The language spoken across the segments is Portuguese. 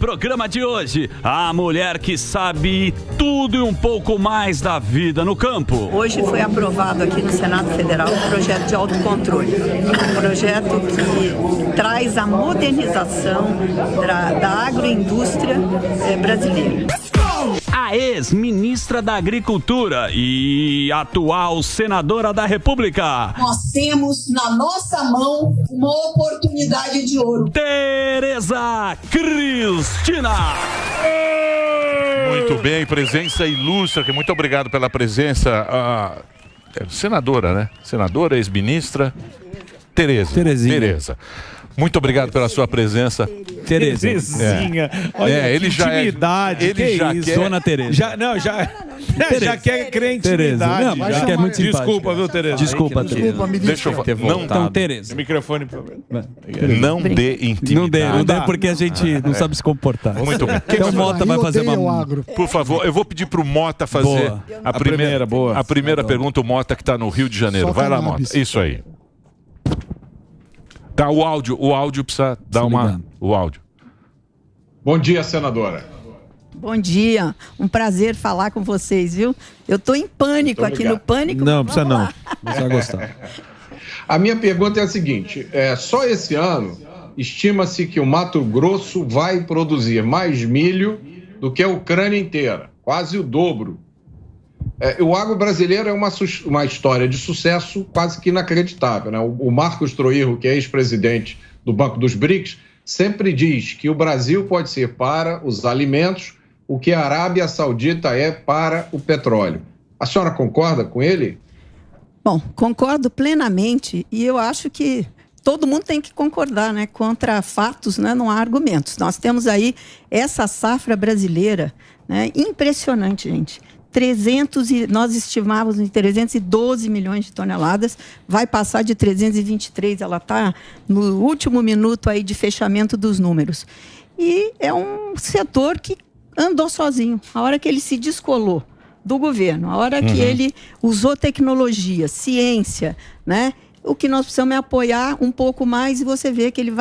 programa de hoje, a mulher que sabe tudo e um pouco mais da vida no campo. Hoje foi aprovado aqui no Senado Federal um projeto de autocontrole. Um projeto que traz a modernização da agroindústria brasileira. A ex-ministra da Agricultura e atual senadora da República. Nós temos na nossa mão uma oportunidade de ouro. Tereza Cristina. Muito bem, presença ilustre. Muito obrigado pela presença. Senadora, né? Senadora, ex-ministra. Tereza. Muito obrigado pela sua presença. Terezinha. Olha, ele já intimidade. Ele já quer. Dona Tereza. Já quer crer em intimidade. Não, mas é muito simpática. Desculpa, viu, Tereza? Desculpa, Tereza. Deixa eu falar. Então, Tereza. Microfone, por favor. Não dê intimidade. Não dê porque a gente não sabe se comportar. Muito bem. Então o Mota vai fazer uma... Por favor, eu vou pedir pro Mota fazer a primeira pergunta. O Mota que está no Rio de Janeiro. Vai lá, Mota. Isso aí. Tá, o áudio precisa dar o áudio. Bom dia, senadora. Bom dia, um prazer falar com vocês, viu? Eu tô em pânico aqui no Pânico. Não, precisa não. Você vai gostar. A minha pergunta é a seguinte, só esse ano estima-se que o Mato Grosso vai produzir mais milho do que a Ucrânia inteira, quase o dobro. O agro brasileiro é uma história de sucesso quase que inacreditável, né? O Marcos Troirro, que é ex-presidente do Banco dos BRICS, sempre diz que o Brasil pode ser para os alimentos o que a Arábia Saudita é para o petróleo. A senhora concorda com ele? Bom, concordo plenamente e eu acho que todo mundo tem que concordar, né? Contra fatos, né? Não há argumentos. Nós temos aí essa safra brasileira, né? Impressionante, gente. Nós estimávamos em 312 milhões de toneladas, vai passar de 323, ela está no último minuto aí de fechamento dos números. E é um setor que andou sozinho. A hora que ele se descolou do governo, a hora que ele usou tecnologia, ciência, né? O que nós precisamos é apoiar um pouco mais e você vê que ele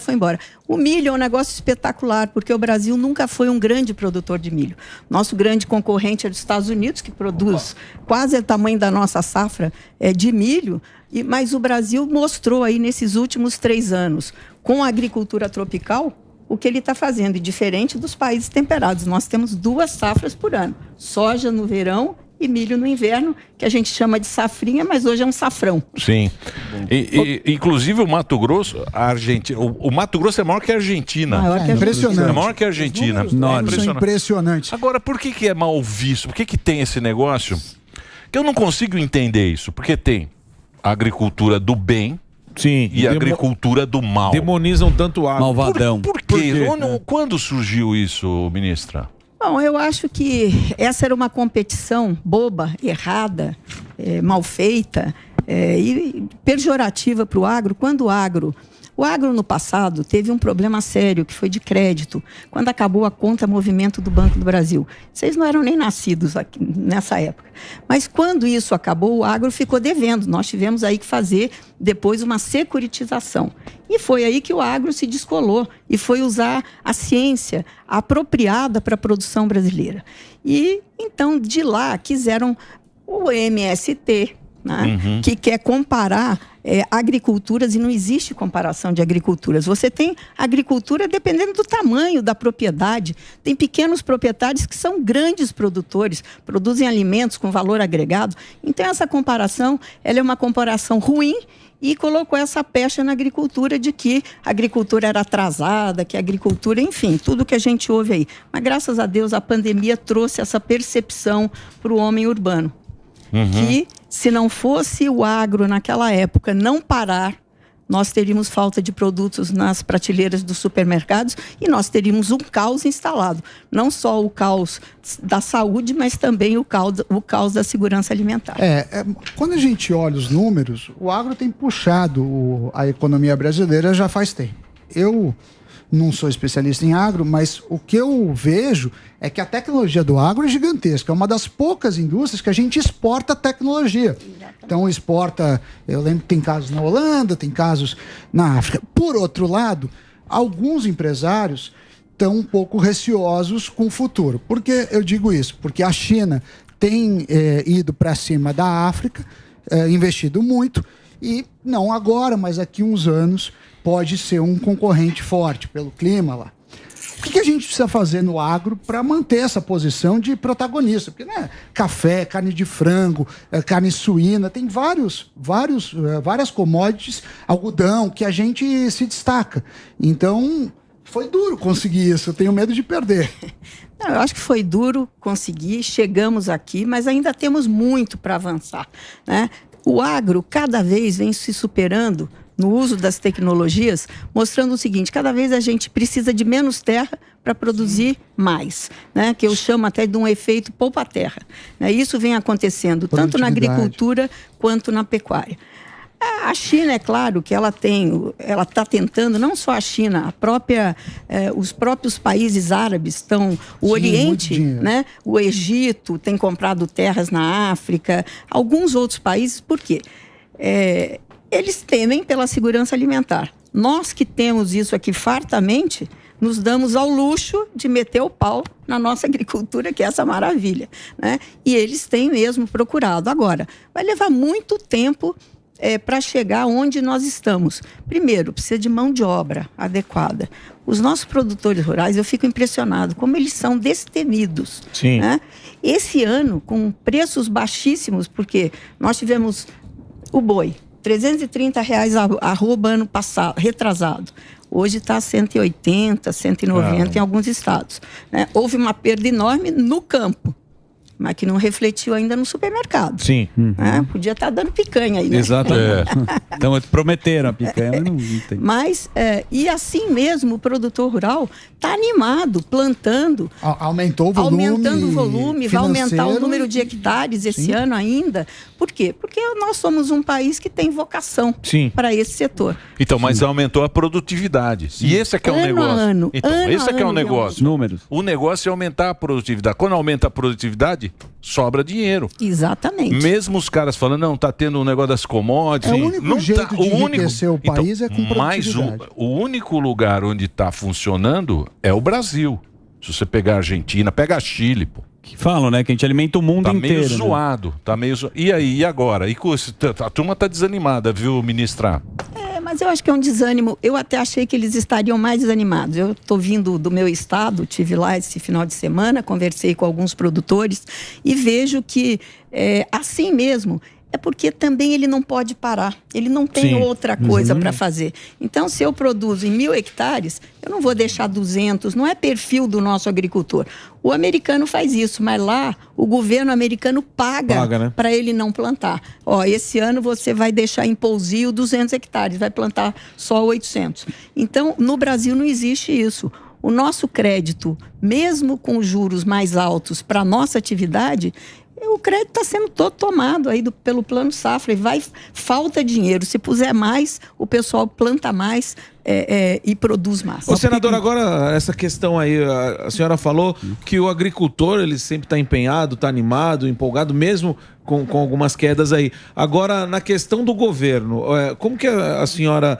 foi embora. O milho é um negócio espetacular, porque o Brasil nunca foi um grande produtor de milho. Nosso grande concorrente é dos Estados Unidos, que produz quase o tamanho da nossa safra de milho, mas o Brasil mostrou aí nesses últimos 3 anos, com a agricultura tropical, o que ele está fazendo, e diferente dos países temperados. Nós temos 2 safras por ano, soja no verão e milho no inverno, que a gente chama de safrinha, mas hoje é um safrão. Sim. Inclusive o Mato Grosso, a Argentina, o Mato Grosso é maior que a Argentina. Impressionante. É maior que a Argentina. Impressionante. Agora, por que é mal visto? Por que tem esse negócio? Que eu não consigo entender isso. Porque tem a agricultura do bem. Sim, e a agricultura do mal. Demonizam tanto o agro. Malvadão. Por quê? Quando surgiu isso, ministra? Bom, eu acho que essa era uma competição boba, errada, mal feita e pejorativa para o agro. Quando o agro no passado teve um problema sério, que foi de crédito, quando acabou a conta movimento do Banco do Brasil. Vocês não eram nem nascidos aqui, nessa época. Mas quando isso acabou, o agro ficou devendo. Nós tivemos aí que fazer depois uma securitização. E foi aí que o agro se descolou e foi usar a ciência apropriada para a produção brasileira. E então, de lá, quiseram o MST, né? Que quer comparar agriculturas, e não existe comparação de agriculturas. Você tem agricultura dependendo do tamanho da propriedade. Tem pequenos proprietários que são grandes produtores, produzem alimentos com valor agregado. Então, essa comparação, ela é uma comparação ruim e colocou essa pecha na agricultura de que a agricultura era atrasada, que a agricultura, enfim, tudo que a gente ouve aí. Mas, graças a Deus, a pandemia trouxe essa percepção para o homem urbano. Que, se não fosse o agro naquela época não parar, nós teríamos falta de produtos nas prateleiras dos supermercados e nós teríamos um caos instalado. Não só o caos da saúde, mas também o caos da segurança alimentar. Quando a gente olha os números, o agro tem puxado a economia brasileira já faz tempo. Eu não sou especialista em agro, mas o que eu vejo é que a tecnologia do agro é gigantesca. É uma das poucas indústrias que a gente exporta tecnologia. Então, exporta... Eu lembro que tem casos na Holanda, tem casos na África. Por outro lado, alguns empresários tão um pouco receosos com o futuro. Por que eu digo isso? Porque a China tem ido para cima da África, investido muito, e não agora, mas daqui uns anos pode ser um concorrente forte pelo clima lá. O que a gente precisa fazer no agro para manter essa posição de protagonista? Porque café, carne de frango, carne suína, tem várias commodities, algodão, que a gente se destaca. Então, foi duro conseguir isso, eu tenho medo de perder. Não, eu acho que foi duro conseguir, chegamos aqui, mas ainda temos muito para avançar, né? O agro cada vez vem se superando no uso das tecnologias, mostrando o seguinte: cada vez a gente precisa de menos terra para produzir mais, né? Que eu chamo até de um efeito poupa-terra, né? Isso vem acontecendo tanto na agricultura quanto na pecuária. A China, é claro que ela está tentando, não só a China, os próprios países árabes estão, o Oriente, né? O Egito tem comprado terras na África, alguns outros países, por quê? Eles temem pela segurança alimentar. Nós que temos isso aqui fartamente, nos damos ao luxo de meter o pau na nossa agricultura, que é essa maravilha, né? E eles têm mesmo procurado. Agora, vai levar muito tempo para chegar onde nós estamos. Primeiro, precisa de mão de obra adequada. Os nossos produtores rurais, eu fico impressionado como eles são destemidos. Sim. Né? Esse ano, com preços baixíssimos, porque nós tivemos o boi, R$330 a arroba ano passado, retrasado. Hoje está 180, 190 em alguns estados, né? Houve uma perda enorme no campo, mas que não refletiu ainda no supermercado. Sim. Né? Podia estar dando picanha aí, né? Exatamente. Então, prometeram a picanha, mas não tem. Mas, e assim mesmo, o produtor rural está animado, plantando. Aumentou o volume. Aumentando o volume, vai aumentar o número de hectares esse ano ainda. Por quê? Porque nós somos um país que tem vocação para esse setor. Então, mas aumentou a produtividade. Sim. E esse é que é o negócio. Ano, então, esse é que é o negócio. Números. O negócio é aumentar a produtividade. Quando aumenta a produtividade, sobra dinheiro. Exatamente. Mesmo os caras falando, não, tá tendo um negócio das commodities. O único jeito de enriquecer o país é com produtividade. Mas o único lugar onde está funcionando é o Brasil. Se você pegar a Argentina, pega a Chile, pô. Que falam, né? Que a gente alimenta o mundo inteiro. Tá meio zoado, né? Tá meio zoado. E aí, e agora? A turma tá desanimada, viu, ministra? Mas eu acho que é um desânimo. Eu até achei que eles estariam mais desanimados. Eu estou vindo do meu estado, tive lá esse final de semana, conversei com alguns produtores e vejo que, assim mesmo, é porque também ele não pode parar. Ele não tem outra coisa para fazer. Então, se eu produzo em 1.000 hectares, eu não vou deixar 200. Não é perfil do nosso agricultor. O americano faz isso, mas lá o governo americano paga né? Para ele não plantar. Esse ano você vai deixar em pousio 200 hectares, vai plantar só 800. Então, no Brasil não existe isso. O nosso crédito, mesmo com juros mais altos para a nossa atividade, o crédito está sendo todo tomado aí pelo Plano Safra e falta dinheiro. Se puser mais, o pessoal planta mais e produz mais. Ô, senador, agora essa questão aí, a senhora falou que o agricultor ele sempre está empenhado, está animado, empolgado, mesmo com algumas quedas aí. Agora, na questão do governo, como que a senhora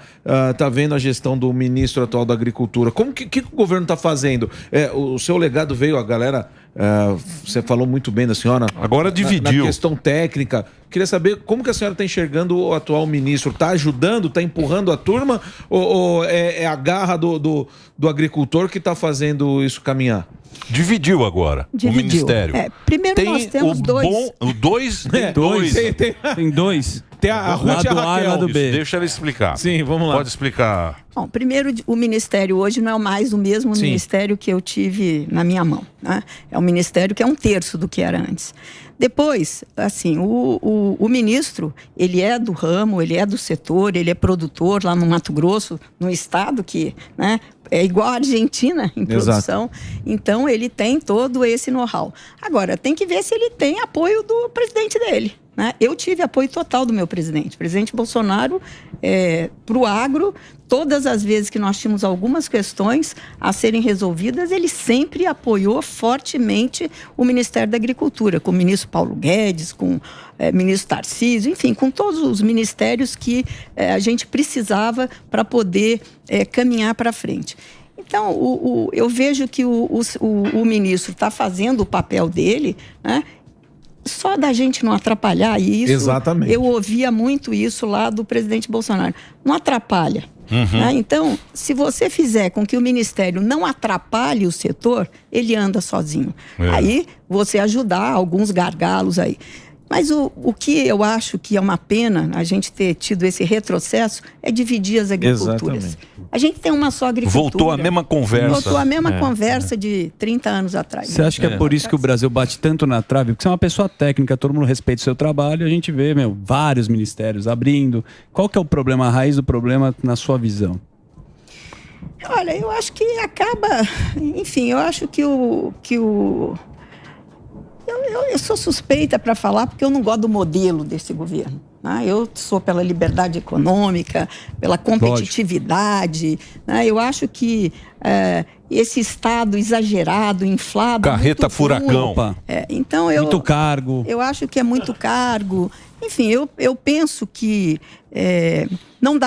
está vendo a gestão do ministro atual da Agricultura? Como que o governo está fazendo? O seu legado veio, a galera... você falou muito bem da senhora. Agora dividiu. Na questão técnica. Queria saber como que a senhora está enxergando o atual ministro. Está ajudando, está empurrando a turma? Ou é a garra do agricultor que está fazendo isso caminhar? Dividiu agora o ministério. Primeiro tem nós temos dois. Tem dois. Tem a Ruth e a Raquel. Lado B. Deixa ela explicar. Sim, vamos lá. Pode explicar. Bom, primeiro, o ministério hoje não é mais o mesmo ministério que eu tive na minha mão, né? É um ministério que é 1/3 do que era antes. Depois, assim, o ministro, ele é do ramo, ele é do setor, ele é produtor lá no Mato Grosso, no estado que, né, é igual a Argentina em produção. Então, ele tem todo esse know-how. Agora, tem que ver se ele tem apoio do presidente dele. Né? Eu tive apoio total do meu presidente. O presidente Bolsonaro, para o agro, todas as vezes que nós tínhamos algumas questões a serem resolvidas, ele sempre apoiou fortemente o Ministério da Agricultura, com o ministro Paulo Guedes, com o ministro Tarcísio, enfim, com todos os ministérios que a gente precisava para poder caminhar para frente. Então, eu vejo que o ministro está fazendo o papel dele, né? Só da gente não atrapalhar isso. Exatamente. Eu ouvia muito isso lá do presidente Bolsonaro. Não atrapalha. Né? Então, se você fizer com que o Ministério não atrapalhe o setor, ele anda sozinho. Aí, você ajudar alguns gargalos aí. Mas o que eu acho que é uma pena a gente ter tido esse retrocesso é dividir as agriculturas. Exatamente. A gente tem uma só agricultura. Voltou a mesma conversa. Voltou a mesma conversa de 30 anos atrás. Você acha que é por isso que o Brasil bate tanto na trave? Porque você é uma pessoa técnica, todo mundo respeita o seu trabalho, a gente vê, vários ministérios abrindo. Qual que é o problema, a raiz do problema na sua visão? Olha, eu acho que acaba... Enfim, eu acho que eu sou suspeita para falar porque eu não gosto do modelo desse governo. Né? Eu sou pela liberdade econômica, pela competitividade. Né? Eu acho que esse Estado exagerado, inflado... Carreta furacão. Então muito cargo. Eu acho que é muito cargo. Enfim, eu penso que não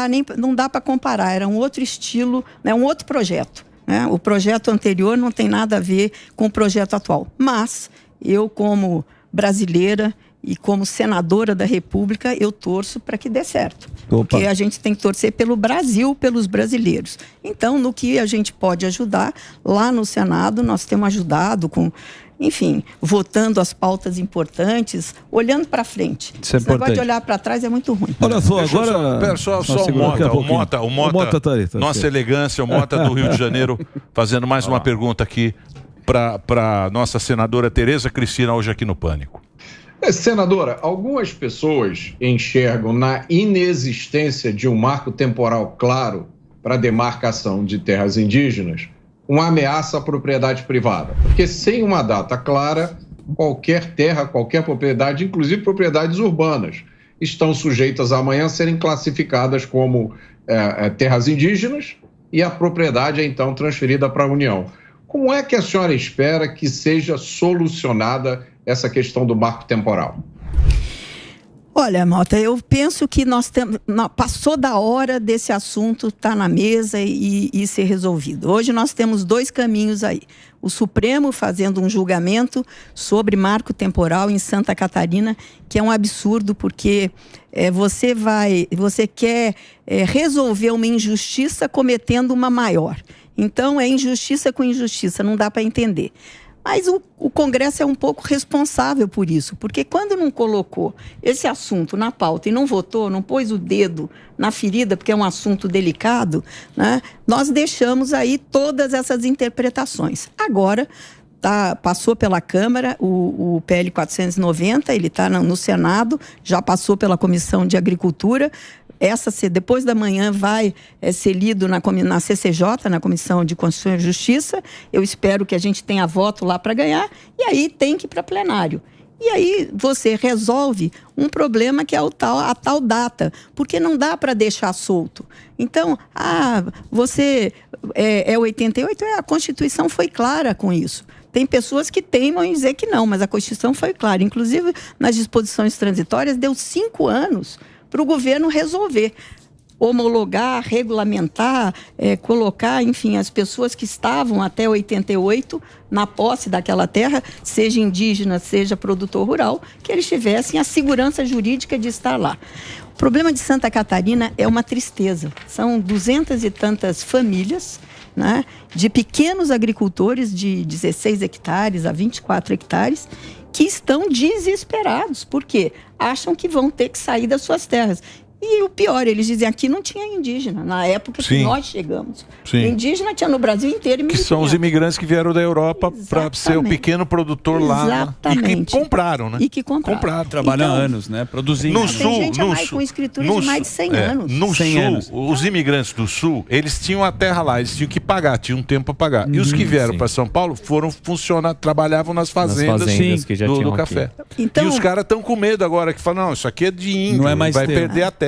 dá para comparar. Era um outro estilo, né? Um outro projeto. Né? O projeto anterior não tem nada a ver com o projeto atual. Mas... eu, como brasileira e como senadora da República, eu torço para que dê certo. Porque a gente tem que torcer pelo Brasil, pelos brasileiros. Então, no que a gente pode ajudar, lá no Senado nós temos ajudado com, enfim, votando as pautas importantes, olhando para frente. Isso é Esse negócio de olhar para trás é muito ruim. Olha só, agora... Só o Mota, nossa elegância, o Mota do Rio de Janeiro, fazendo mais uma pergunta aqui para nossa senadora Tereza Cristina, hoje aqui no Pânico. Senadora, algumas pessoas enxergam na inexistência de um marco temporal claro para a demarcação de terras indígenas uma ameaça à propriedade privada. Porque sem uma data clara, qualquer terra, qualquer propriedade, inclusive propriedades urbanas, estão sujeitas a amanhã serem classificadas como terras indígenas e a propriedade é então transferida para a União. Como é que a senhora espera que seja solucionada essa questão do marco temporal? Olha, Mota, eu penso que passou da hora desse assunto estar na mesa e ser resolvido. Hoje nós temos dois caminhos aí. O Supremo fazendo um julgamento sobre marco temporal em Santa Catarina, que é um absurdo, porque você quer resolver uma injustiça cometendo uma maior. Então, é injustiça com injustiça, não dá para entender. Mas o Congresso é um pouco responsável por isso, porque quando não colocou esse assunto na pauta e não votou, não pôs o dedo na ferida, porque é um assunto delicado, né, nós deixamos aí todas essas interpretações. Agora, passou pela Câmara, o PL 490, ele está no Senado, já passou pela Comissão de Agricultura. Depois da manhã vai ser lido na CCJ, na Comissão de Constituição e Justiça. Eu espero que a gente tenha voto lá para ganhar. E aí tem que ir para plenário. E aí você resolve um problema que é a tal data. Porque não dá para deixar solto. Então, você é 88? A Constituição foi clara com isso. Tem pessoas que teimam em dizer que não, mas a Constituição foi clara. Inclusive, nas disposições transitórias, deu 5 anos para o governo resolver, homologar, regulamentar, colocar, enfim, as pessoas que estavam até 88 na posse daquela terra, seja indígena, seja produtor rural, que eles tivessem a segurança jurídica de estar lá. O problema de Santa Catarina é uma tristeza. São 200 e tantas famílias, né, de pequenos agricultores de 16 hectares a 24 hectares, que estão desesperados, porque acham que vão ter que sair das suas terras. E o pior, eles dizem, aqui não tinha indígena, na época que nós chegamos. Indígena tinha no Brasil inteiro. Que são os imigrantes que vieram da Europa para ser o pequeno produtor lá. E que compraram, né? E que compraram. Trabalham anos, né? Produzindo. No sul, tem gente com escritura de mais de 100 anos. No sul, os imigrantes do sul, eles tinham a terra lá, eles tinham que pagar, tinham um tempo para pagar. E os que vieram para São Paulo trabalhavam nas fazendas que já do café. Então, e os caras estão com medo agora, que falam, não, isso aqui é de índio, não é mais vai perder a terra.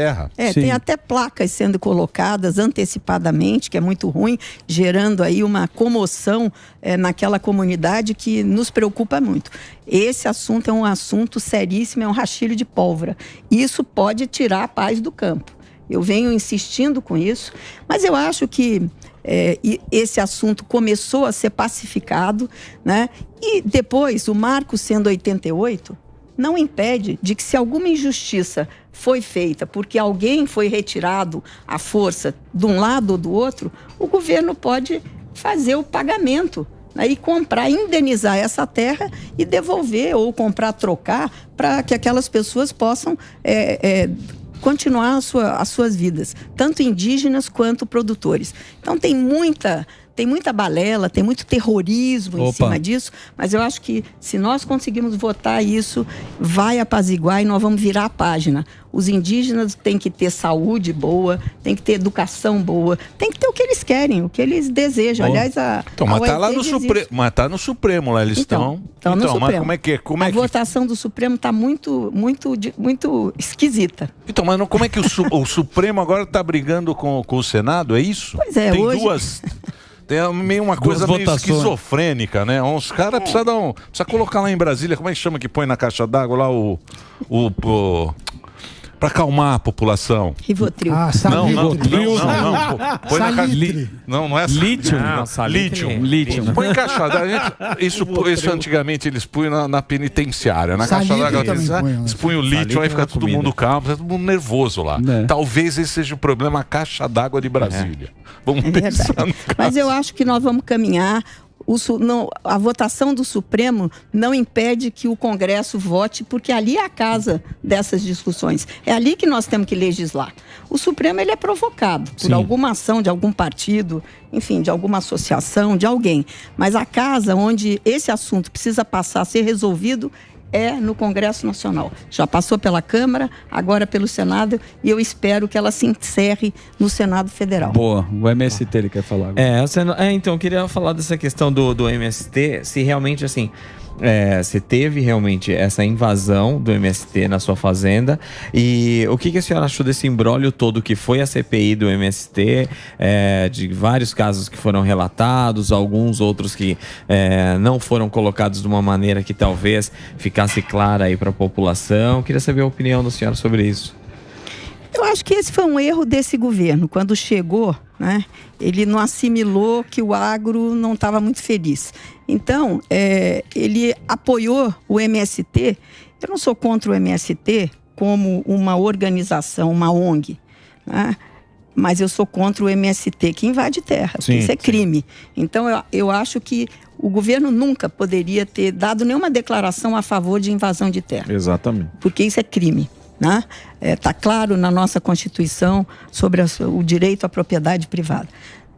Tem até placas sendo colocadas antecipadamente, que é muito ruim, gerando aí uma comoção naquela comunidade que nos preocupa muito. Esse assunto é um assunto seríssimo, é um rastilho de pólvora. Isso pode tirar a paz do campo. Eu venho insistindo com isso, mas eu acho que e esse assunto começou a ser pacificado, né? E depois, o marco sendo 88, não impede de que, se alguma injustiça foi feita porque alguém foi retirado à força de um lado ou do outro, o governo pode fazer o pagamento, né, e comprar, indenizar essa terra e devolver ou comprar, trocar, para que aquelas pessoas possam continuar as suas vidas, tanto indígenas quanto produtores. Então tem muita balela, tem muito terrorismo em cima disso, mas eu acho que, se nós conseguirmos votar isso, vai apaziguar e nós vamos virar a página. Os indígenas têm que ter saúde boa, têm que ter educação boa, têm que ter o que eles querem, o que eles desejam. Aliás, mas tá lá no Supremo, mas tá no Supremo lá, eles estão. Então, no mas Supremo. como é que a votação do Supremo está muito esquisita. Então, mas como é que o Supremo agora está brigando com o Senado? É isso? Pois é, tem hoje... duas. Tem meio uma coisa meio esquizofrênica, né? Uns caras precisam colocar lá em Brasília, como é que chama que põe na caixa d'água lá para acalmar a população? Rivotril. Não. Põe na caixa. Não é lítio. Põe em caixa d'água. Isso antigamente eles punham na penitenciária. Na caixa d'água eles punham lítio, aí fica todo mundo calmo, fica todo mundo nervoso lá. Talvez esse seja o problema, a caixa d'água de Brasília. Vamos pensar no caso. Mas eu acho que nós vamos caminhar. A votação do Supremo não impede que o Congresso vote, porque ali é a casa dessas discussões. É ali que nós temos que legislar. O Supremo, ele é provocado por alguma ação de algum partido, enfim, de alguma associação, de alguém. Mas a casa onde esse assunto precisa passar a ser resolvido é no Congresso Nacional. Já passou pela Câmara, agora pelo Senado, e eu espero que ela se encerre no Senado Federal. Boa, o MST ele quer falar agora. Então, eu queria falar dessa questão do MST, se realmente, assim, se teve realmente essa invasão do MST na sua fazenda, e o que a senhora achou desse imbróglio todo que foi a CPI do MST, de vários casos que foram relatados, alguns outros que não foram colocados de uma maneira que talvez ficasse clara aí para a população. Queria saber a opinião da senhora sobre isso. Eu acho que esse foi um erro desse governo. Quando chegou, né, ele não assimilou que o agro não estava muito feliz. Então, ele apoiou o MST. Eu não sou contra o MST como uma organização, uma ONG, né? Mas eu sou contra o MST que invade terra. Isso é crime. Então, eu acho que o governo nunca poderia ter dado nenhuma declaração a favor de invasão de terra. Exatamente. Porque isso é crime. Está claro na nossa Constituição sobre o direito à propriedade privada.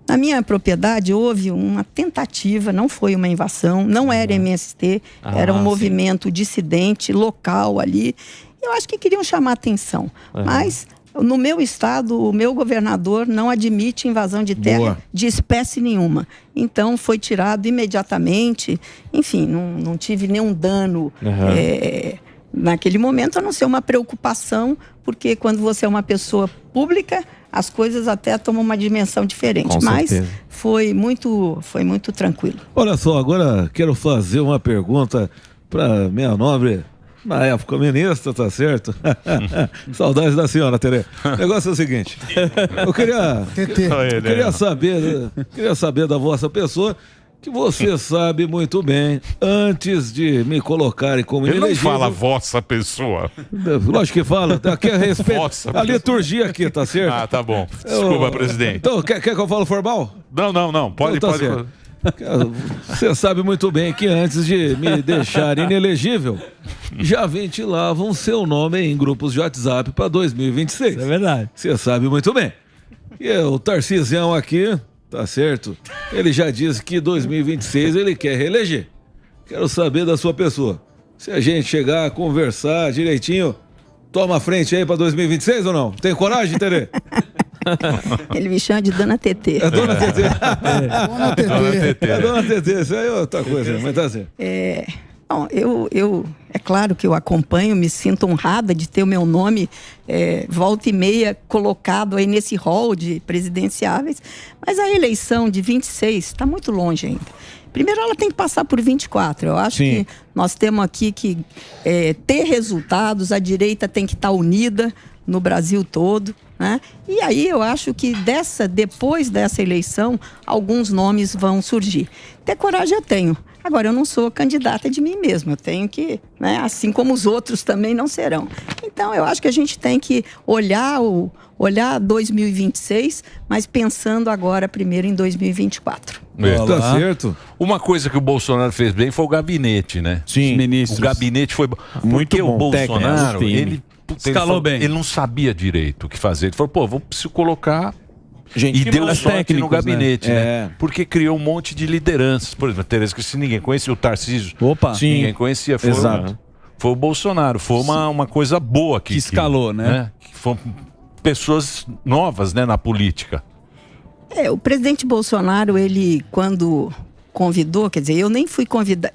Na minha propriedade houve uma tentativa, não foi uma invasão, não era MST, era um movimento dissidente local ali. Eu acho que queriam chamar atenção, mas no meu estado, o meu governador não admite invasão de terra de espécie nenhuma. Então foi tirado imediatamente, enfim, não tive nenhum dano naquele momento, a não ser uma preocupação, porque quando você é uma pessoa pública, as coisas até tomam uma dimensão diferente. Mas foi muito tranquilo. Olha só, agora quero fazer uma pergunta para minha nobre, na época, ministra, tá certo? Saudades da senhora, Tere. O negócio é o seguinte, eu queria saber da vossa pessoa, que você sabe muito bem, antes de me colocarem como inelegível... Ele não fala vossa pessoa. Lógico que fala, aqui é respeito. A liturgia aqui, tá certo? Ah, tá bom. Desculpa, presidente. Então, quer que eu fale formal? Não. Pode. Você sabe muito bem que antes de me deixar inelegível, já ventilavam seu nome em grupos de WhatsApp para 2026. É verdade. Você sabe muito bem. E o Tarcisião aqui... Tá certo? Ele já disse que 2026 ele quer reeleger. Quero saber da sua pessoa. Se a gente chegar a conversar direitinho, toma a frente aí pra 2026 ou não? Tem coragem, Tere? Ele me chama de Dona Tetê. É Dona Tetê. É Dona Tetê. Isso aí é outra coisa, mas tá certo. Bom, é claro que eu acompanho, me sinto honrada de ter o meu nome volta e meia colocado aí nesse rol de presidenciáveis, mas a eleição de 26 está muito longe ainda. Primeiro ela tem que passar por 24, eu acho que nós temos aqui que ter resultados, a direita tem que estar unida no Brasil todo, né? E aí eu acho que depois dessa eleição, alguns nomes vão surgir. Ter coragem eu tenho. Agora, eu não sou candidata de mim mesma. Eu tenho que, né, assim como os outros também não serão. Então, eu acho que a gente tem que olhar 2026, mas pensando agora primeiro em 2024. Tá certo. Uma coisa que o Bolsonaro fez bem foi o gabinete, né? Sim. O gabinete foi muito porque bom. o Bolsonaro, Técnico, ele escalou bem. Ele não sabia direito o que fazer. Ele falou, pô, vou preciso colocar... Gente, e deu mais sorte técnicos, no gabinete, né? É. Porque criou um monte de lideranças. Por exemplo, a Tereza Cristina, ninguém conhecia. O Tarcísio, Sim. ninguém conhecia. Exato. Foi o Bolsonaro. Foi uma coisa boa que escalou, né? Que foram pessoas novas, né, na política. O presidente Bolsonaro, ele, quando convidou, quer dizer, eu nem fui convidada,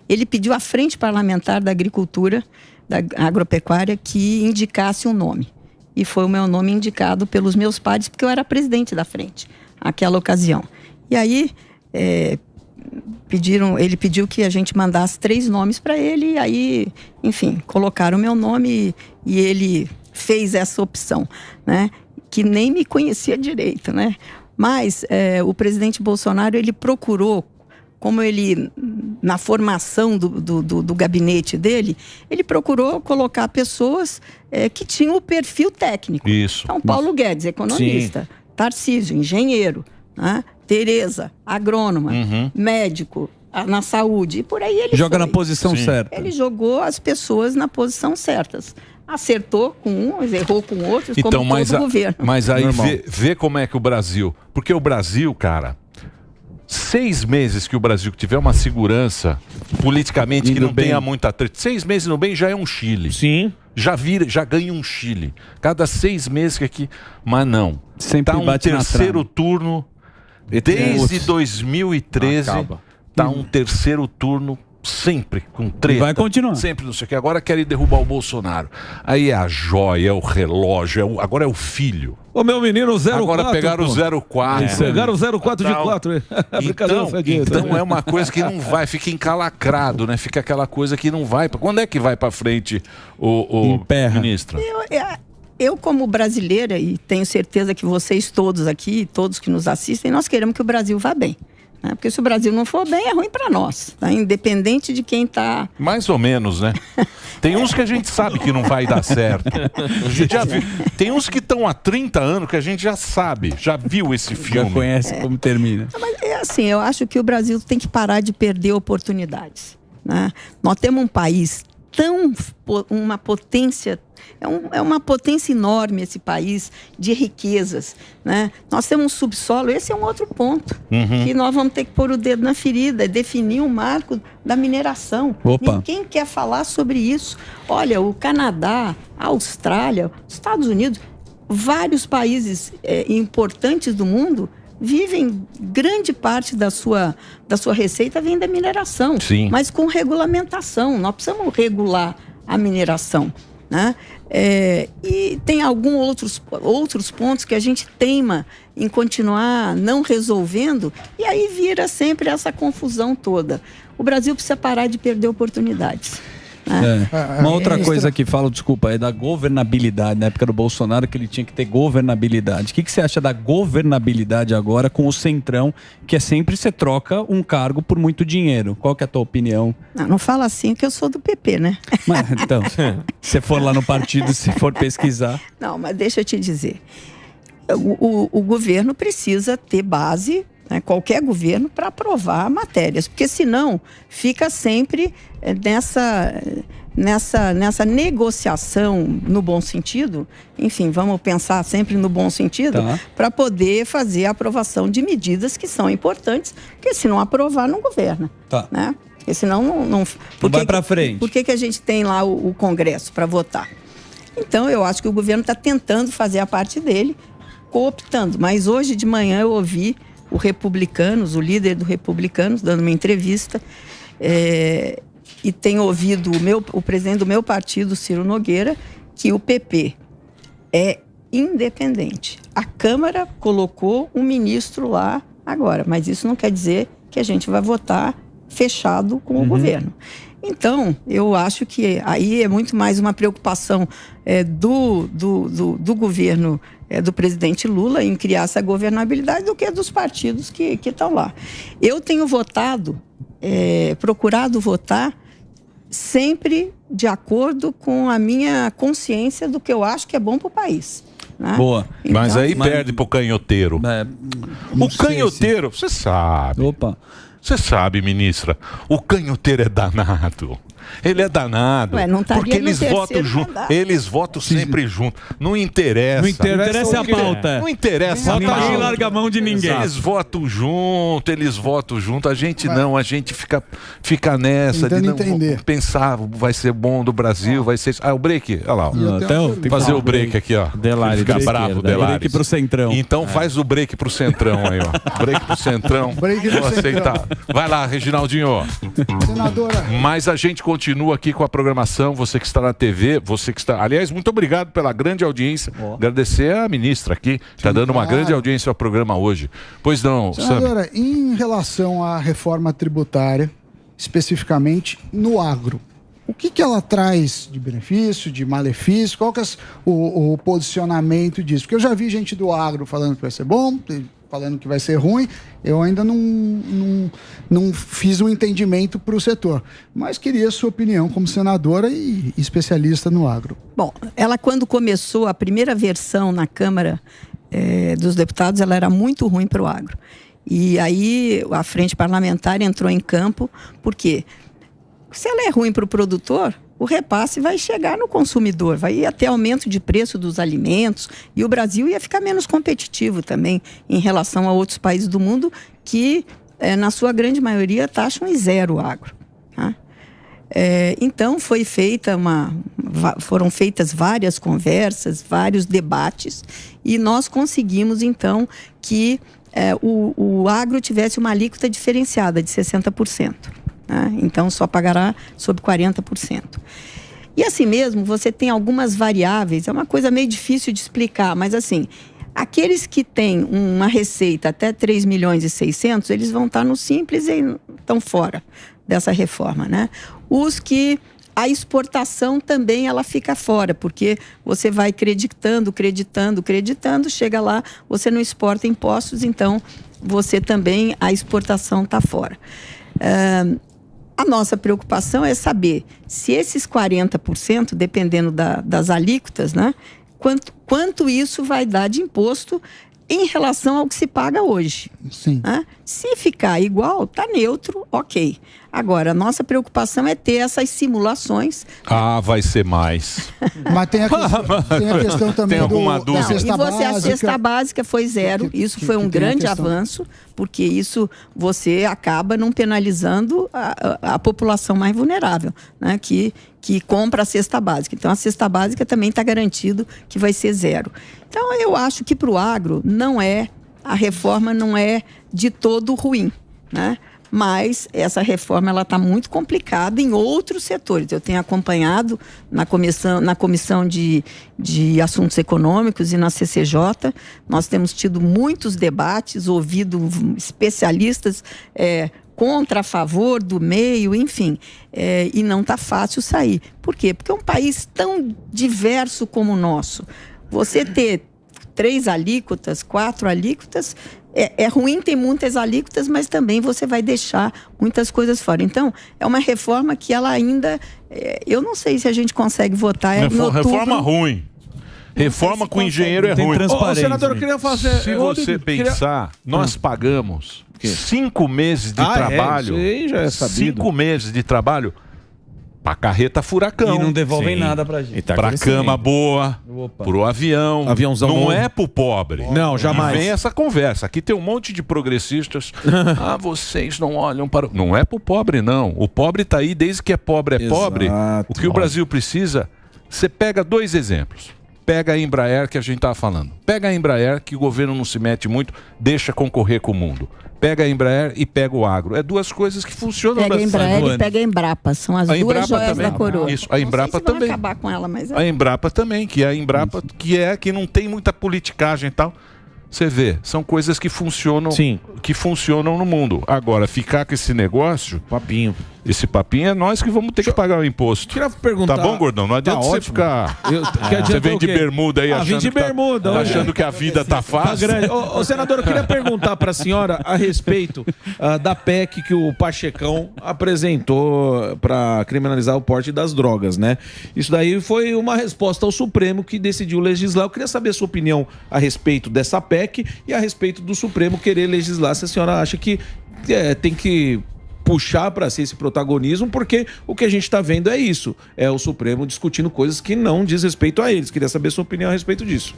ele pediu à Frente Parlamentar da Agricultura, da Agropecuária, que indicasse um nome. E foi o meu nome indicado pelos meus pares, porque eu era presidente da frente naquela ocasião. E aí, ele pediu que a gente mandasse 3 nomes para ele, e aí, enfim, colocaram o meu nome e ele fez essa opção, né? Que nem me conhecia direito, né? Mas o presidente Bolsonaro, ele procurou, como ele, na formação do gabinete dele, ele procurou colocar pessoas que tinham o perfil técnico. Isso. Então, Paulo Guedes, economista. Sim. Tarcísio, engenheiro. Né? Tereza, agrônoma. Médico, na saúde. E por aí ele joga na posição certa. Ele jogou as pessoas na posição certas. Acertou com uns, errou com outros, então, como todo governo. Mas aí vê como é que o Brasil... Porque o Brasil, cara... 6 meses que o Brasil tiver uma segurança politicamente que não tenha muita treta. 6 meses no bem já é um Chile. Sim. Já ganha um Chile. Cada 6 meses que aqui... Mas não. Sempre tá um terceiro turno desde 2013. Tá um terceiro turno sempre com treta. E vai continuar. Sempre não sei o que. Agora querem derrubar o Bolsonaro. Aí é a joia, é o relógio, agora é o filho. Ô meu menino 04. Agora pegaram o 04. Pegaram o 04 de 4. Então é uma coisa que não vai, fica encalacrado, né? Fica aquela coisa que não vai. Quando é que vai para frente o ministro? Eu, como brasileira, e tenho certeza que vocês todos aqui, todos que nos assistem, nós queremos que o Brasil vá bem. Né? Porque se o Brasil não for bem, é ruim para nós. Tá? Independente de quem está... Mais ou menos, né? Tem uns que a gente sabe que não vai dar certo. A gente já viu. Tem uns que estão há 30 anos que a gente já sabe, já viu esse filme. Já conhece como termina. Mas é assim, eu acho que o Brasil tem que parar de perder oportunidades. Né? Nós temos um país uma potência... É uma potência enorme esse país de riquezas, né? Nós temos um subsolo, esse é um outro ponto, que nós vamos ter que pôr o dedo na ferida, definir um marco da mineração. Opa. Ninguém quer falar sobre isso. Olha, o Canadá, a Austrália, os Estados Unidos, vários países importantes do mundo vivem, grande parte da sua receita vem da mineração. Sim. Mas com regulamentação. Nós precisamos regular a mineração. Né? E tem alguns outros pontos que a gente teima em continuar não resolvendo, e aí vira sempre essa confusão toda. O Brasil precisa parar de perder oportunidades. Uma outra coisa que falo, desculpa, é da governabilidade. Na época do Bolsonaro, que ele tinha que ter governabilidade. O que você acha da governabilidade agora com o Centrão, que é sempre você troca um cargo por muito dinheiro? Qual que é a tua opinião? Não fala assim, que eu sou do PP, né? Mas, então, se você for lá no partido, se for pesquisar... Não, mas deixa eu te dizer. O governo precisa ter base, né, qualquer governo, para aprovar matérias, porque senão fica sempre nessa negociação no bom sentido. Enfim, vamos pensar sempre no bom sentido, para poder fazer a aprovação de medidas que são importantes, porque se não aprovar, não governa. Né? Porque senão não vai para frente. Por que a gente tem lá o Congresso para votar? Então, eu acho que o governo está tentando fazer a parte dele, cooptando. Mas hoje de manhã eu ouvi o líder do Republicanos, dando uma entrevista, e tenho ouvido o presidente do meu partido, Ciro Nogueira, que o PP é independente. A Câmara colocou um ministro lá agora, mas isso não quer dizer que a gente vai votar fechado com o governo. Então, eu acho que aí é muito mais uma preocupação do governo do presidente Lula em criar essa governabilidade do que dos partidos que estão lá. Eu tenho votado, procurado votar sempre de acordo com a minha consciência do que eu acho que é bom para o país. Né? Boa. Então, mas aí perde pro canhoteiro. O canhoteiro, você sabe. Opa. Você sabe, ministra, o canhoteiro é danado. Ele é danado. Ué, não estaria porque no eles votam terceiro junto. mandato. Eles votam sempre junto. Não interessa. Não interessa a pauta. Não interessa a Ninguém pauta. larga a mão de ninguém. Eles votam junto, A gente não, a gente fica nessa de não pensar, vai ser bom do Brasil, vai ser. O break, olha lá. Fazer o break aqui, ó. Delari, fica bravo, Delari. Break pro Centrão. Então faz o break pro Centrão aí, ó. Break pro Centrão. Break pro Vou aceitar. Centrão. Vai lá, Reginaldinho. Senadora. Mas a gente continua aqui com a programação, você que está na TV, você que está... Aliás, muito obrigado pela grande audiência. Agradecer a ministra aqui, que está dando uma grande audiência ao programa hoje. Pois não, Senadora, em relação à reforma tributária, especificamente no agro, o que ela traz de benefício, de malefício? Qual que é o posicionamento disso? Porque eu já vi gente do agro falando que vai ser bom, falando que vai ser ruim. Eu ainda não fiz um entendimento para o setor. Mas queria a sua opinião como senadora e especialista no agro. Bom, ela quando começou a primeira versão na Câmara dos Deputados, ela era muito ruim para o agro. E aí a frente parlamentar entrou em campo, porque se ela é ruim para o produtor, o repasse vai chegar no consumidor, vai ter aumento de preço dos alimentos e o Brasil ia ficar menos competitivo também em relação a outros países do mundo que, na sua grande maioria, taxam em zero o agro. Tá? Então, foram feitas várias conversas, vários debates e nós conseguimos, então, que o agro tivesse uma alíquota diferenciada de 60%. Então só pagará sobre 40%. E assim mesmo, você tem algumas variáveis, é uma coisa meio difícil de explicar, mas assim, aqueles que têm uma receita até 3 milhões e 600, eles vão estar no Simples e estão fora dessa reforma, né? Os que a exportação também ela fica fora, porque você vai creditando, chega lá, você não exporta impostos, então você também, a exportação está fora. A nossa preocupação é saber se esses 40%, dependendo das alíquotas, né, quanto isso vai dar de imposto em relação ao que se paga hoje. Sim. Né? Se ficar igual, está neutro, ok. Agora, a nossa preocupação é ter essas simulações. Vai ser mais. Mas tem a questão também tem alguma dúvida? A cesta básica foi zero. Isso foi um grande avanço, porque isso você acaba não penalizando a população mais vulnerável, né? Que compra a cesta básica. Então, a cesta básica também está garantido que vai ser zero. Então, eu acho que para o agro a reforma não é de todo ruim, né? Mas essa reforma ela está muito complicada em outros setores. Eu tenho acompanhado na comissão de assuntos econômicos e na CCJ, nós temos tido muitos debates, ouvido especialistas contra, a favor do meio, enfim, e não está fácil sair. Por quê? Porque é um país tão diverso como o nosso. Você ter 3 alíquotas, 4 alíquotas, é ruim ter muitas alíquotas, mas também você vai deixar muitas coisas fora. Então, é uma reforma que ela ainda... eu não sei se a gente consegue votar em outubro. Reforma ruim. Reforma com engenheiro é ruim. Senador, eu queria fazer... Se você pensar, nós pagamos 5 meses de trabalho. Isso aí já é sabido. 5 meses de trabalho pra carreta furacão. E não devolvem nada pra gente. Pra cama boa, pro avião. Aviãozão não bom. É pro pobre. Não, jamais. E vem essa conversa. Aqui tem um monte de progressistas. Vocês não olham para... Não é pro pobre, não. O pobre tá aí desde que é pobre, pobre. O que o Brasil precisa... Você pega 2 exemplos. Pega a Embraer, que a gente tava falando. Pega a Embraer, que o governo não se mete muito, deixa concorrer com o mundo. Pega a Embraer e pega o agro. É 2 coisas que funcionam. Pega a Embraer e pega a Embrapa. São as 2 joias também. da coroa. Isso, a Embrapa não sei se também. Vão acabar com ela, mas A Embrapa também, que é a Embrapa que não tem muita politicagem e tal. Você vê, são coisas que funcionam, que funcionam no mundo. Agora, ficar com esse negócio... Esse papinho é nós que vamos ter que pagar o imposto. Queria perguntar... Tá bom, gordão? Não adianta você ficar... Você vem de bermuda aí achando que a vida tá fácil. Tá grande. Ô, senador, eu queria perguntar para a senhora a respeito da PEC que o Pachecão apresentou para criminalizar o porte das drogas, né? Isso daí foi uma resposta ao Supremo que decidiu legislar. Eu queria saber a sua opinião a respeito dessa PEC e a respeito do Supremo querer legislar. Se a senhora acha que tem que puxar para si esse protagonismo, porque o que a gente está vendo é isso, é o Supremo discutindo coisas que não diz respeito a eles. Queria saber sua opinião a respeito disso.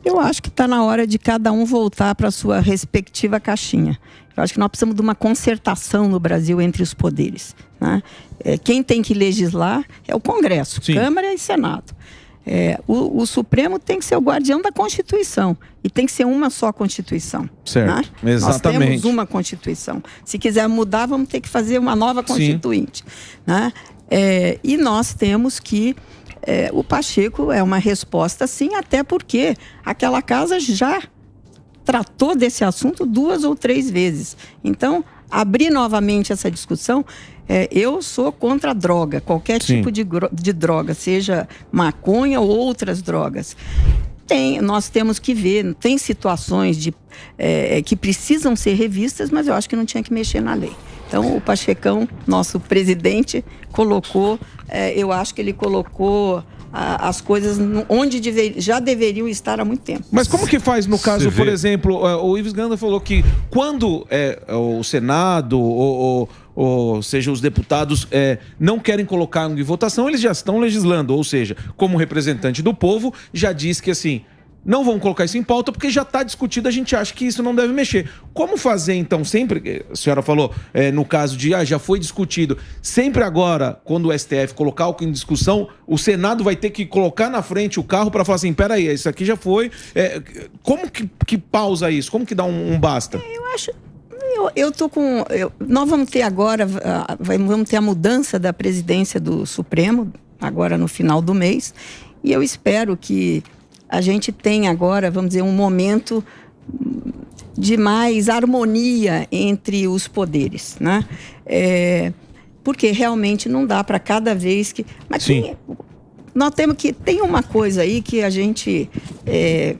Eu acho que está na hora de cada um voltar para a sua respectiva caixinha. Eu acho que nós precisamos de uma concertação no Brasil entre os poderes, né? Quem tem que legislar é o Congresso, Sim. Câmara e Senado. O Supremo tem que ser o guardião da Constituição e tem que ser uma só Constituição. Certo, né? Exatamente. Nós temos uma Constituição. Se quiser mudar, vamos ter que fazer uma nova Constituinte. Né? E nós temos que... o Pacheco é uma resposta, sim, até porque aquela casa já tratou desse assunto 2 ou 3 vezes. Então, abrir novamente essa discussão... eu sou contra a droga, qualquer tipo de droga, seja maconha ou outras drogas. Nós temos que ver, tem situações que precisam ser revistas, mas eu acho que não tinha que mexer na lei. Então, o Pachecão, nosso presidente, colocou, eu acho que ele colocou as coisas onde já deveriam estar há muito tempo. Mas como que faz no caso, por exemplo, o Ives Gandra falou que quando o Senado ou seja, os deputados não querem colocar em votação, eles já estão legislando, ou seja, como representante do povo, já diz que assim, não vão colocar isso em pauta porque já está discutido, a gente acha que isso não deve mexer. Como fazer então, sempre, a senhora falou, no caso de, já foi discutido, sempre agora, quando o STF colocar algo em discussão, o Senado vai ter que colocar na frente o carro para falar assim, peraí, isso aqui já foi, como que pausa isso? Como que dá um basta? Eu acho... Eu tô com... nós vamos ter agora, vamos ter a mudança da presidência do Supremo, agora no final do mês, e eu espero que a gente tenha agora, vamos dizer, um momento de mais harmonia entre os poderes, né? Porque realmente não dá para cada vez que... Mas nós temos que... Tem uma coisa aí que a gente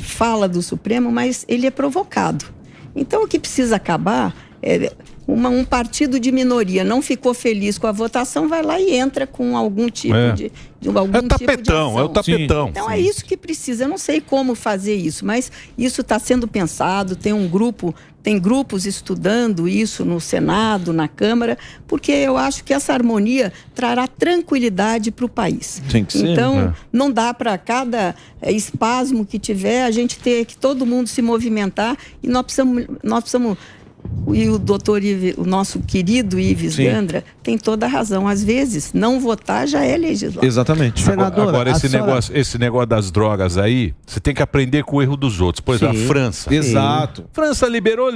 fala do Supremo, mas ele é provocado. Então, o que precisa acabar um partido de minoria não ficou feliz com a votação, vai lá e entra com algum tipo de tapetão, ação. É o tapetão. Então, é isso que precisa. Eu não sei como fazer isso, mas isso está sendo pensado. Tem grupos estudando isso no Senado, na Câmara, porque eu acho que essa harmonia trará tranquilidade para o país. Tem que ser, então, não dá para cada espasmo que tiver, a gente ter que todo mundo se movimentar e nós precisamos e o doutor Ives, o nosso querido Ives Gandra, tem toda a razão. Às vezes, não votar já é legislar. Exatamente. Senadora, agora esse negócio das drogas aí, você tem que aprender com o erro dos outros. Por exemplo, a França. Exato. França liberou.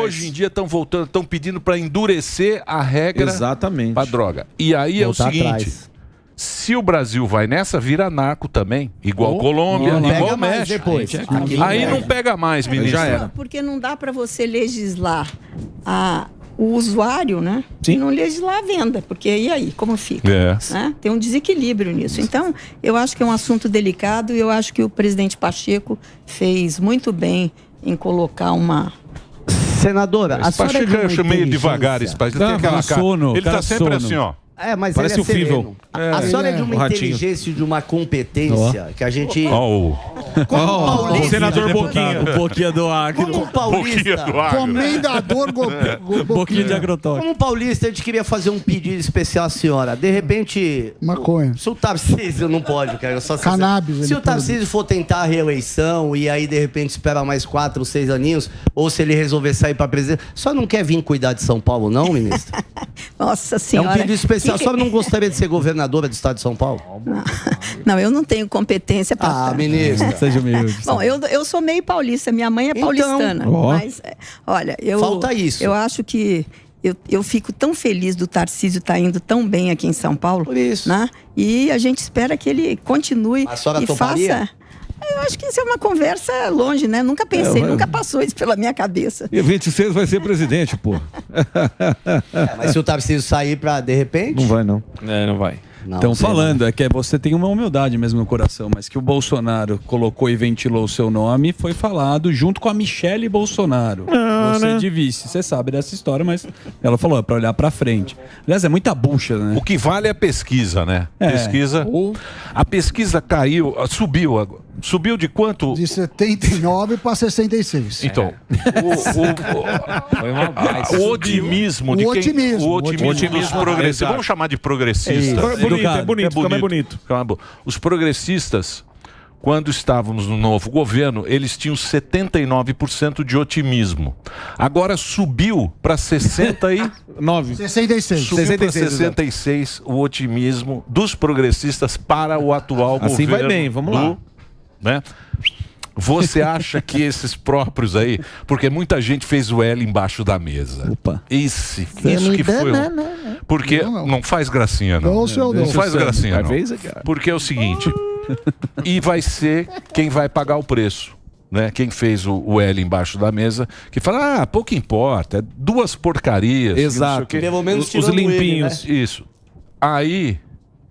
Hoje em dia estão voltando, estão pedindo para endurecer a regra para droga. E aí é o seguinte... Se o Brasil vai nessa, vira narco também. Igual Colômbia, igual México. Aí não pega mais, ministro. Já era. Porque não dá para você legislar o usuário, né? E não legislar a venda. Porque e aí, como fica? Né? Tem um desequilíbrio nisso. Então, eu acho que é um assunto delicado e eu acho que o presidente Pacheco fez muito bem em colocar uma... Senadora, a senhora eu chamei devagar esse país. Ele tem aquela cara. Ele tá sempre assim, ó. Mas parece ele o Fível. A senhora é de uma inteligência e de uma competência que a gente... O senador Boquinha. O Boquinha do Acre. Como paulista... Comendador Boquinha de agrotóxico. Como paulista, a gente queria fazer um pedido especial à senhora. De repente... Maconha. Se o Tarcísio não pode, cara. Cannabis. Se o Tarcísio for tentar a reeleição e aí, de repente, esperar mais 4 ou 6 aninhos, ou se ele resolver sair para presidente, só não quer vir cuidar de São Paulo, não, ministro? Nossa Senhora. É um pedido especial. A senhora não gostaria de ser governadora do estado de São Paulo? Não, eu não tenho competência para... ministra. Seja humilde. Bom, eu sou meio paulista, minha mãe é paulistana. Mas, olha, falta isso. Eu acho que eu fico tão feliz do Tarcísio estar indo tão bem aqui em São Paulo. Por isso. Né? E a gente espera que ele continue a senhora e toparia? faça... Eu acho que isso é uma conversa longe, né? Nunca pensei, nunca passou isso pela minha cabeça. E 26 vai ser presidente, pô. Mas se o Tarcísio sair pra, de repente... Não vai, não. Não vai. Estão falando, é que você tem uma humildade mesmo no coração, mas que o Bolsonaro colocou e ventilou o seu nome foi falado junto com a Michele Bolsonaro. Você de vice, você sabe dessa história, mas ela falou, é pra olhar pra frente. Aliás, é muita bucha, né? O que vale é a pesquisa, né? Pesquisa. A pesquisa caiu, subiu agora. Subiu de quanto? De 79 para 66. Então, o otimismo de quem... O otimismo progressista. Vamos chamar de progressista. É bonito, fica mais bonito. Os progressistas, quando estávamos no novo governo, eles tinham 79% de otimismo. Agora subiu para 69. 66. Subiu para 66 o otimismo dos progressistas para o atual governo. Assim vai bem, vamos lá. Né? Você acha que esses próprios aí, porque muita gente fez o L embaixo da mesa. Opa. Isso que foi. Porque não faz gracinha, não. Não faz gracinha, não. Porque é o seguinte, e vai ser quem vai pagar o preço. Né? Quem fez o L embaixo da mesa, que fala, pouco importa, é duas porcarias. Exato. Pelo menos os limpinhos. Ele, né? Isso. Aí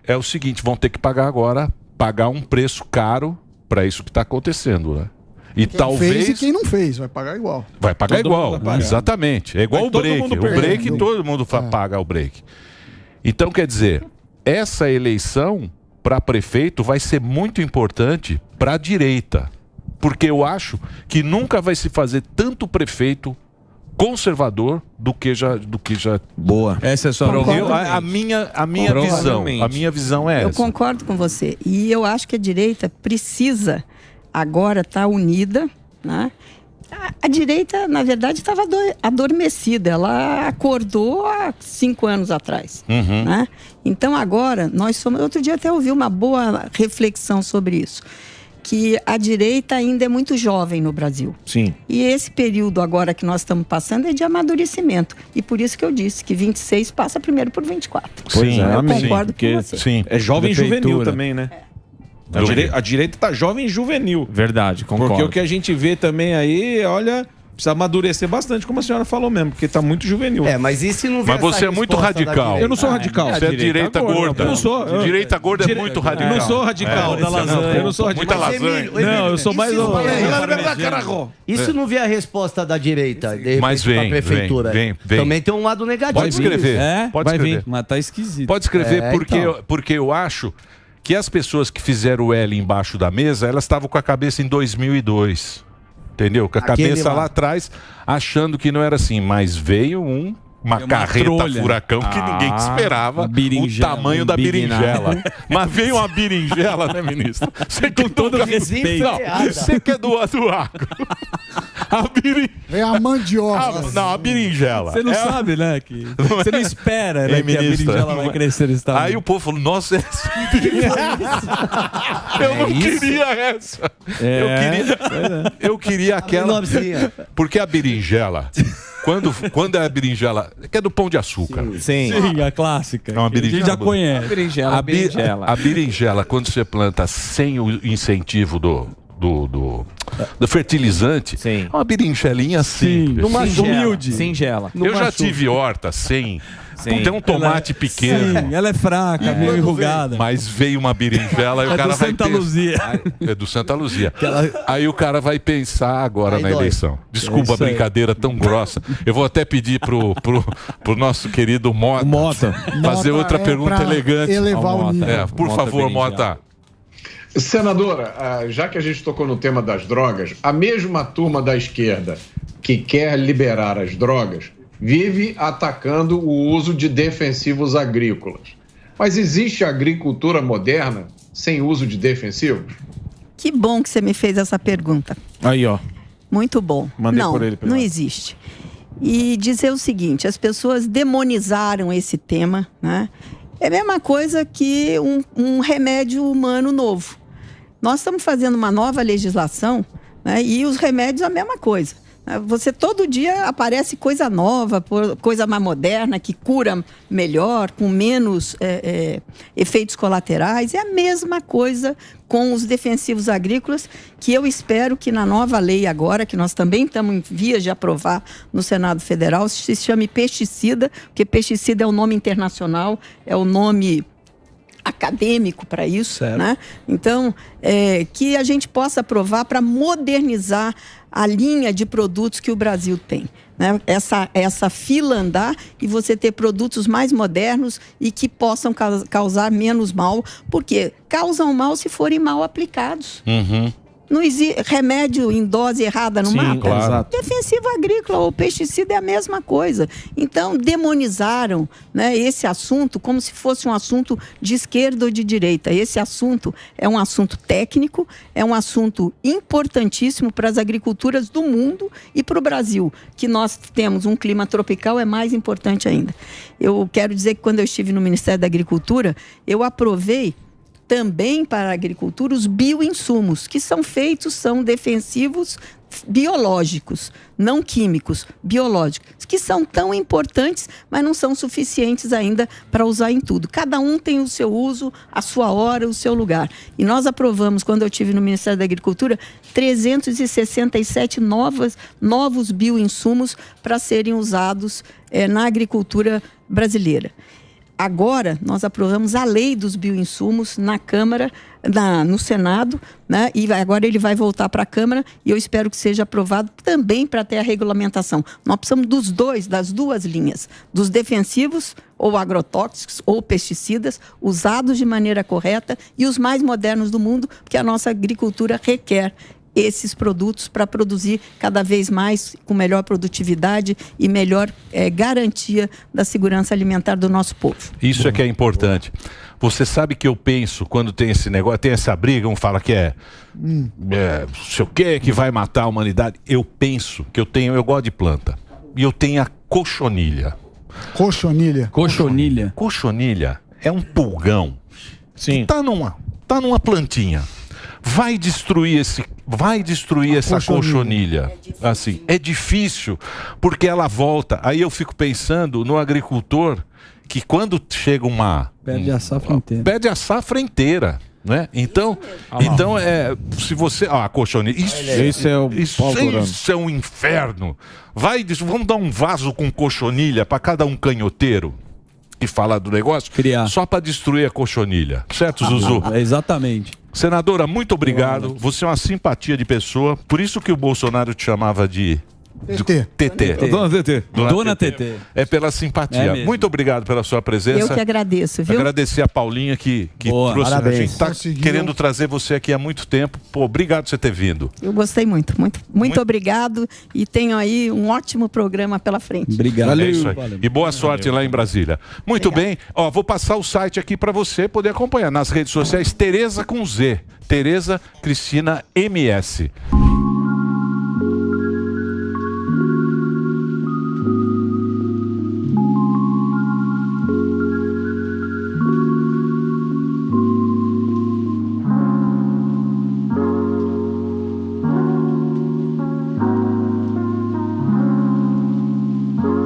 é o seguinte, vão ter que pagar agora, pagar um preço caro para isso que está acontecendo, né? E Quem talvez fez e quem não fez, vai pagar igual. Vai pagar Todo igual, mundo vai pagar. exatamente. É igual o break. O break todo mundo paga o break. Então, quer dizer, essa eleição para prefeito vai ser muito importante para a direita. Porque eu acho que nunca vai se fazer tanto prefeito conservador do que já. Boa. Essa é a sua a minha visão é essa. Eu concordo com você. E eu acho que a direita precisa agora estar unida, né? A direita, na verdade, estava adormecida. Ela acordou há 5 anos atrás. Né? Então, agora, nós somos... Outro dia até ouvi uma boa reflexão sobre isso. Que a direita ainda é muito jovem no Brasil. Sim. E esse período agora que nós estamos passando é de amadurecimento. E por isso que eu disse que 26 passa primeiro por 24. Pois eu concordo com você. Sim. É jovem e juvenil também, né? A direita tá jovem e juvenil. Verdade, concordo. Porque o que a gente vê também aí, olha, precisa amadurecer bastante, como a senhora falou mesmo, porque tá muito juvenil. Mas e se não vier Mas você é muito radical. Eu não sou radical. Você é direita gorda. Eu não sou. Direita gorda é muito radical. Eu não sou radical. Eu não sou radical. Muita lasanha. Não, eu sou mais... E se não vier a resposta da direita, de Mas repente, vem, pra prefeitura? vem. Também tem um lado negativo. Pode escrever. Pode escrever. Mas tá esquisito. Pode escrever porque eu acho que as pessoas que fizeram o L embaixo da mesa, elas estavam com a cabeça em 2002. Entendeu? Com a cabeça lá atrás, achando que não era assim. Mas veio uma carreta trolha. Furacão que ninguém esperava o tamanho da berinjela. Mas veio uma berinjela, né, ministro? Você com todo respeito. Você que é do agro. É a mandioca. Não, a berinjela. Você não sabe, né? Que você não espera, né, que a berinjela vai crescer nesse tamanho. Aí o povo falou, nossa, essa eu não queria essa. Eu queria aquela. Porque a berinjela... Quando é a berinjela, que é do Pão de Açúcar. Sim, a clássica. É uma berinjela. A gente já conhece. A berinjela, quando você planta sem o incentivo do fertilizante, é uma berinjelinha simples. Humilde. Singela. Eu já tive horta sem... Tem um tomate pequeno. Sim, ela é fraca, meio enrugada. Mas veio uma berinjela e o cara vai... Santa Luzia. É do Santa Luzia. Aí o cara vai pensar agora na eleição. Desculpa a brincadeira tão grossa. Eu vou até pedir pro nosso querido Mota fazer outra pergunta elegante. Elevar o nível. Por favor, Mota. Senadora, já que a gente tocou no tema das drogas, a mesma turma da esquerda que quer liberar as drogas vive atacando o uso de defensivos agrícolas. Mas existe agricultura moderna sem uso de defensivos? Que bom que você me fez essa pergunta. Aí, ó. Muito bom. Mandei por ele. Não existe. E dizer o seguinte, as pessoas demonizaram esse tema, né? É a mesma coisa que um remédio humano novo. Nós estamos fazendo uma nova legislação, né? E os remédios a mesma coisa. Você todo dia aparece coisa nova, coisa mais moderna, que cura melhor, com menos efeitos colaterais. É a mesma coisa com os defensivos agrícolas, que eu espero que na nova lei agora, que nós também estamos em vias de aprovar no Senado Federal, se chame pesticida, porque pesticida é o nome internacional, é o nome acadêmico para isso, né? Então, que a gente possa aprovar para modernizar a linha de produtos que o Brasil tem, né? Essa fila andar e você ter produtos mais modernos e que possam causar menos mal, porque causam mal se forem mal aplicados. Não existe remédio em dose errada, não mata? Claro. Defensivo agrícola ou pesticida é a mesma coisa. Então, demonizaram, né, esse assunto como se fosse um assunto de esquerda ou de direita. Esse assunto é um assunto técnico, é um assunto importantíssimo para as agriculturas do mundo e para o Brasil, que nós temos um clima tropical, é mais importante ainda. Eu quero dizer que quando eu estive no Ministério da Agricultura, eu aprovei também para a agricultura os bioinsumos, que são defensivos biológicos, não químicos, biológicos, que são tão importantes, mas não são suficientes ainda para usar em tudo. Cada um tem o seu uso, a sua hora, o seu lugar. E nós aprovamos, quando eu estive no Ministério da Agricultura, 367 novos bioinsumos para serem usados na agricultura brasileira. Agora, nós aprovamos a lei dos bioinsumos na Câmara, no Senado, né? E agora ele vai voltar para a Câmara e eu espero que seja aprovado também para ter a regulamentação. Nós precisamos das duas linhas, dos defensivos ou agrotóxicos ou pesticidas usados de maneira correta e os mais modernos do mundo, porque a nossa agricultura requer esses produtos para produzir cada vez mais com melhor produtividade e melhor garantia da segurança alimentar do nosso povo. Isso é que é importante. Você sabe que eu penso, quando tem esse negócio, tem essa briga, um fala que não sei o que vai matar a humanidade. Eu penso que eu gosto de planta. E eu tenho a cochonilha. Cochonilha? Cochonilha. Cochonilha é um pulgão. Sim. Que tá numa plantinha. Vai destruir essa cochonilha. Assim, é difícil, porque ela volta. Aí eu fico pensando no agricultor que quando chega perde a safra inteira. Perde a safra inteira, né? Então se você... a cochonilha... Isso é um inferno. Vamos dar um vaso com cochonilha para cada um canhoteiro que fala do negócio, só para destruir a cochonilha. Certo, Zuzu? Exatamente. Senadora, muito obrigado. Você é uma simpatia de pessoa. Por isso que o Bolsonaro te chamava de TT. Dona TT. É pela simpatia. Muito obrigado pela sua presença. Eu que agradeço, viu? Agradecer a Paulinha que trouxe. Parabéns. A gente está querendo trazer você aqui há muito tempo. Obrigado por você ter vindo. Eu gostei muito obrigado e tenho aí um ótimo programa pela frente. Obrigado. Valeu. É isso aí. E boa sorte lá em Brasília. Muito bem. Vou passar o site aqui para você poder acompanhar nas redes sociais. Tereza com Z. Tereza Cristina MS.